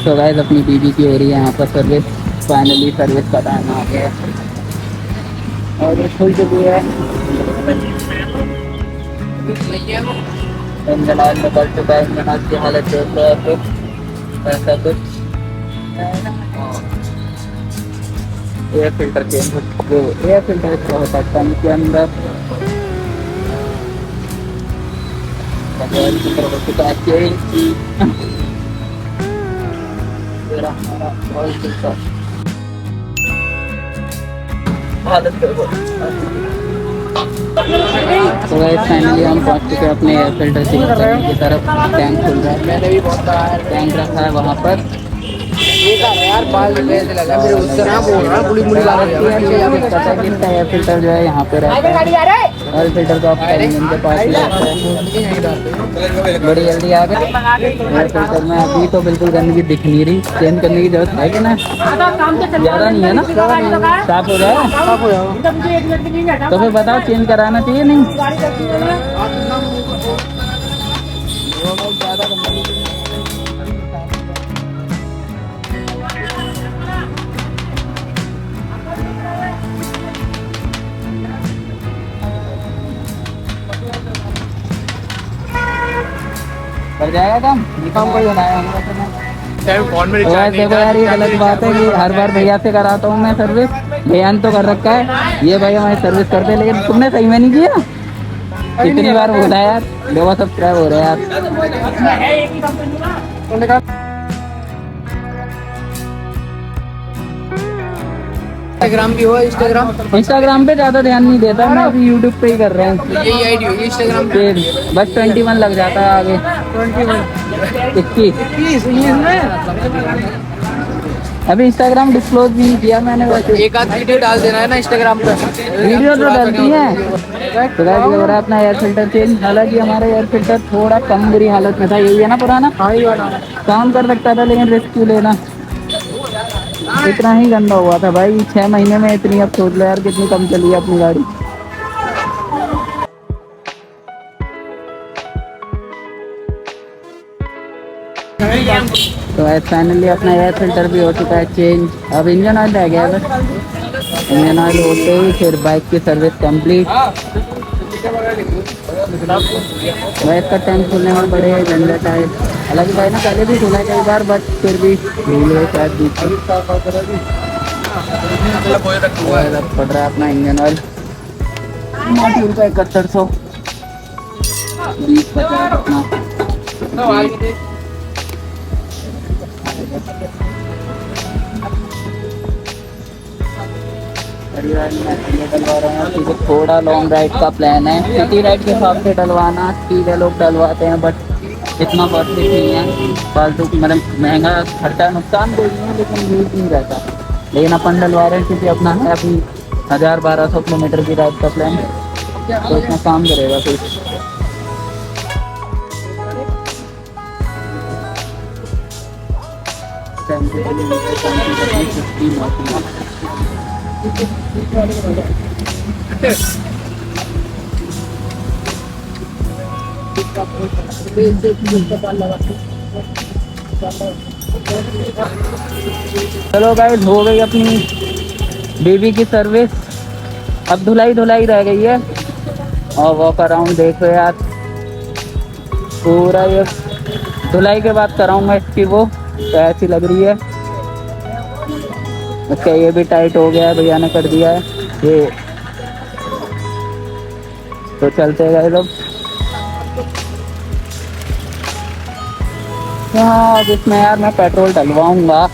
तो गाइस अपनी बीबी की हो रही है यहाँ पर सर्विस। फाइनली सर्विस का टाइम आ गया है और ये खुल चुकी है। इंजन ऑयल निकल चुका है। इंजन ऑयल की हालत देख लो आप लोग, ऐसा कुछ। एयर फिल्टर चेंज हो, एयर फिल्टर क्या होता है टंकी के अंदर हो चुका है चेंज। तो फाइनली हम पहुंच चुके हैं अपने एयर फिल्टर चेंज करने की तरफ। टैंक खुल रहा है, मैंने भी बहुत टैंक रखा है वहाँ पर। यार बाल लगा मेरे उससे ना बोल रहा बुली बुली लगा पता है कि इसका एयर फिल्टर जो है यहाँ पे रहता है। एयर फिल्टर को आप इंजन के पास ही रहता है। बड़ी जल्दी आ गए एयर फिल्टर में। अभी तो बिल्कुल गंदगी दिख नहीं रही, चेंज करने की जरूरत है कि ना? ज़्यादा नहीं है ना? साफ हो जाए, साफ हो जाए तो फिर बताओ चेंज कराना चाहिए नहीं? कर जाएगा काम कोई बनाया फोन में रिचार्ज। देखो यार ये गलत बात है कि हर बार भैया से कराता हूँ मैं सर्विस। भैया ने तो कर रखा है, ये भैया हमारी सर्विस करते, लेकिन तुमने सही में नहीं किया। कितनी बार बोला यार, लोग सब्सक्राइब हो रहे हैं यार। इंस्टाग्राम भी हो? इंस्टाग्राम पे ज्यादा ध्यान नहीं देता मैं, अभी यूट्यूब पे ही कर रहे हैं। यही आईडी होगी इंस्टाग्राम पे, बस 21 लग जाता है आगे। 21 अभी इंस्टाग्राम डिस्क्लोज भी नहीं किया मैंने। वैसे एक आध वीडियो डाल देना है ना इंस्टाग्राम पे, वीडियो तो डालती है। तो गाइस हो रहा है अपना एयर फिल्टर चेंज। हालांकि हमारा एयर फिल्टर थोड़ा कम बुरी हालत में था, यही है ना पुराना? काम कर सकता था लेकिन रिस्क क्यों लेना, इतना ही गंदा हुआ था भाई। 6 महीने में इतनी, अब सोच लो यार कितनी कम चली है अपनी गाड़ी। तो फाइनली अपना एयर फिल्टर भी हो चुका है चेंज। अब इंजन ऑयल रह गया है बस। इंजन ऑयल होते ही फिर बाइक की सर्विस कंप्लीट। भाई इसका टैंक खुलने में बड़े झंझट है। हालांकि भाई ना पहले भी खुला है कई बार, बट फिर भी भूल गए शायद पड़ रहा है अपना इंजन ऑयल। मॉड्यूल का 7120 बचा है अपना। डलवा रहे हैं क्योंकि थोड़ा लॉन्ग राइड का प्लान है। सिटी राइड के हिसाब से डलवाना, सीधे लोग डलवाते हैं बट इतना वर्थ इट नहीं है। फालतू मतलब महंगा खर्चा, नुकसान कोई नहीं है लेकिन यूज नहीं रहता। लेकिन अपन डलवा रहे हैं क्योंकि अपना है अपनी 1000-1200 किलोमीटर की राइड का प्लान, तो इसमें काम करेगा फिर। चलो गाइस हो गई अपनी बेबी की सर्विस। अब धुलाई रह गई है और वॉक अराउंड देखो यार पूरा। ये धुलाई के बाद कराऊंगा इसकी वो, तो ऐसी लग रही है। उसका ये भी टाइट हो गया है, भैया ने कर दिया है ये। तो चलते गए लोग यहाँ, जिसमें यार मैं पेट्रोल डलवाऊंगा।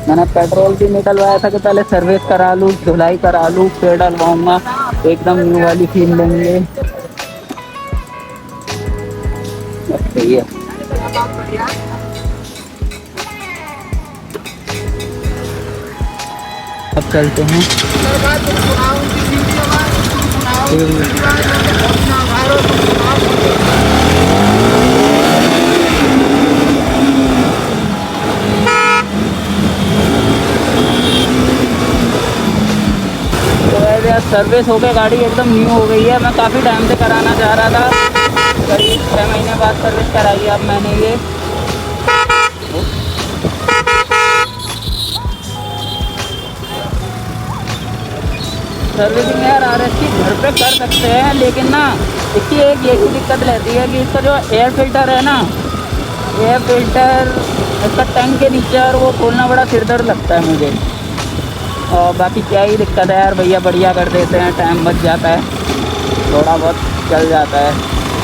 मैंने पेट्रोल भी निकलवाया था कि पहले सर्विस करा लूँ, धुलाई करा लूँ, फिर डलवाऊंगा। एकदम न्यू वाली फील लेंगे। सही है। अब चलते हैं। सर्विस हो गई, गाड़ी एकदम न्यू हो गई है। मैं काफ़ी टाइम से कराना चाह रहा था, करीब 6 महीने बाद सर्विस कराई है अब मैंने ये। सर्विसिंग यार RS की घर पे कर सकते हैं, लेकिन ना इसकी एक ये भी दिक्कत रहती है कि इसका जो एयर फिल्टर है ना, एयर फिल्टर इसका टैंक के नीचे, और वो खोलना बड़ा सिरदर्द लगता है मुझे। और बाकी क्या ही दिक्कत है यार, भैया बढ़िया कर देते हैं, टाइम बच जाता है, थोड़ा बहुत चल जाता है।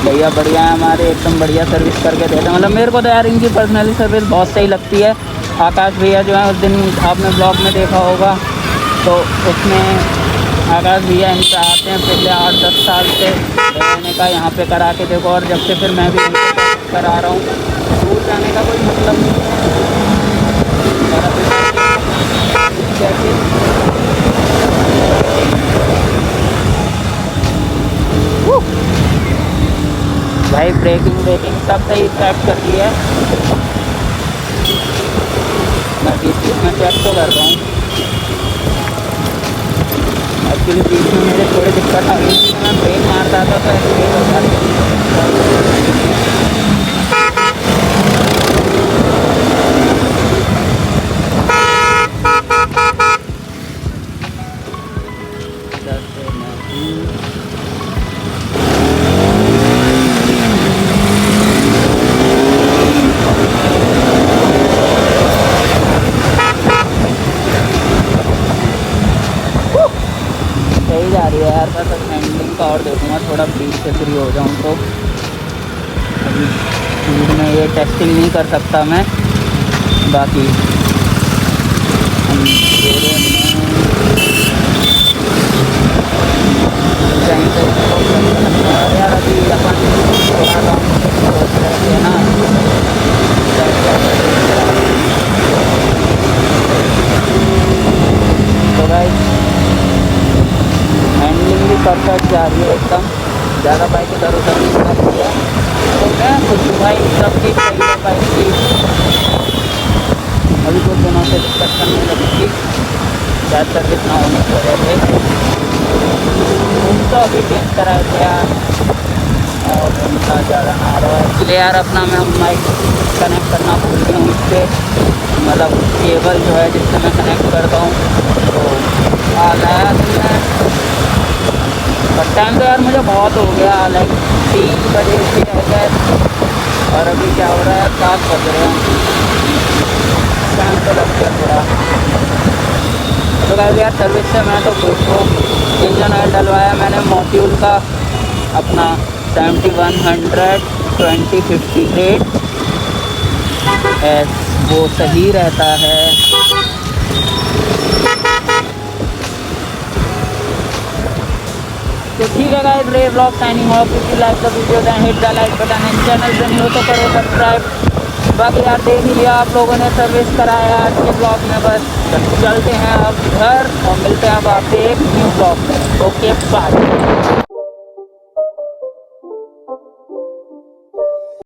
भैया बढ़िया है हमारे, एकदम बढ़िया सर्विस करके देते हैं। मतलब मेरे को तो यार इनकी पर्सनली सर्विस बहुत सही लगती है। आकाश भैया जो है, उस दिन आपने ब्लॉग में देखा होगा, तो उसमें आकाश भैया इनसे आते हैं पिछले 8-10 साल से। मैंने कहा यहाँ पे करा के देखो, और जब से फिर मैं भी यहीं पे करा रहा हूँ। दूर जाने का कोई मतलब नहीं है। और अभी भाई ब्रेकिंग सब सही स्टार्ट कर दी है। बाकी मैं चेक तो कर रहा हूँ। एक्चुअली बीच में मेरे थोड़ी दिक्कत आ गई थी, मैं ब्रेक मारता था तो ऐसे हो जाती। सही जा रही है यार, बस अब हैंडलिंग का और देखूँगा, थोड़ा ब्रीज से फ्री हो जाऊँ तो। अभी स्पीड में ये टेस्टिंग नहीं कर सकता मैं, बाकी हम धीरे यार अभी अपन थोड़ा सोच रहे थे ना, तो भाई हैंडलिंग भी परफेक्ट जा रही है एकदम, ज़्यादा बाइक इधर उधर नहीं कर रही है। तो मैं खुश हूँ भाई, सब चीज़ सही है बाइक की। अभी कुछ दिनों से दिक्कत करने लगी थी, शायद सर्विस ना होने की वजह से। उनका अभी चेंज कराया गया और उनका ज़्यादा आ रहा है। इसलिए यार अपना मैं माइक कनेक्ट करना भूल गया हूँ इससे, मतलब केबल जो है जिससे मैं कनेक्ट करता हूँ, तो आ गया मैं। और टाइम तो यार मुझे बहुत हो गया, लाइक 3 बजे से है गए, और अभी क्या हो रहा है 7 बज रहे हैं। टाइम तो लग गया थोड़ा। तो गाइस यार सर्विस से मैं तो खुश हूँ। इंजन ऑयल डलवाया मैंने मॉड्यूल का अपना 7100 2058, वो सही रहता है। तो ठीक है guys, Ray vlog signing off. If you like the video then hit the like button, and channel पे न्यू तो करो सब्सक्राइब। बाकी यार देख लिया आप लोगों ने सर्विस कराया आज के ब्लॉग में, बस चलते हैं अब घर और मिलते हैं अब आपसे एक न्यू ब्लॉग में। Okay bye.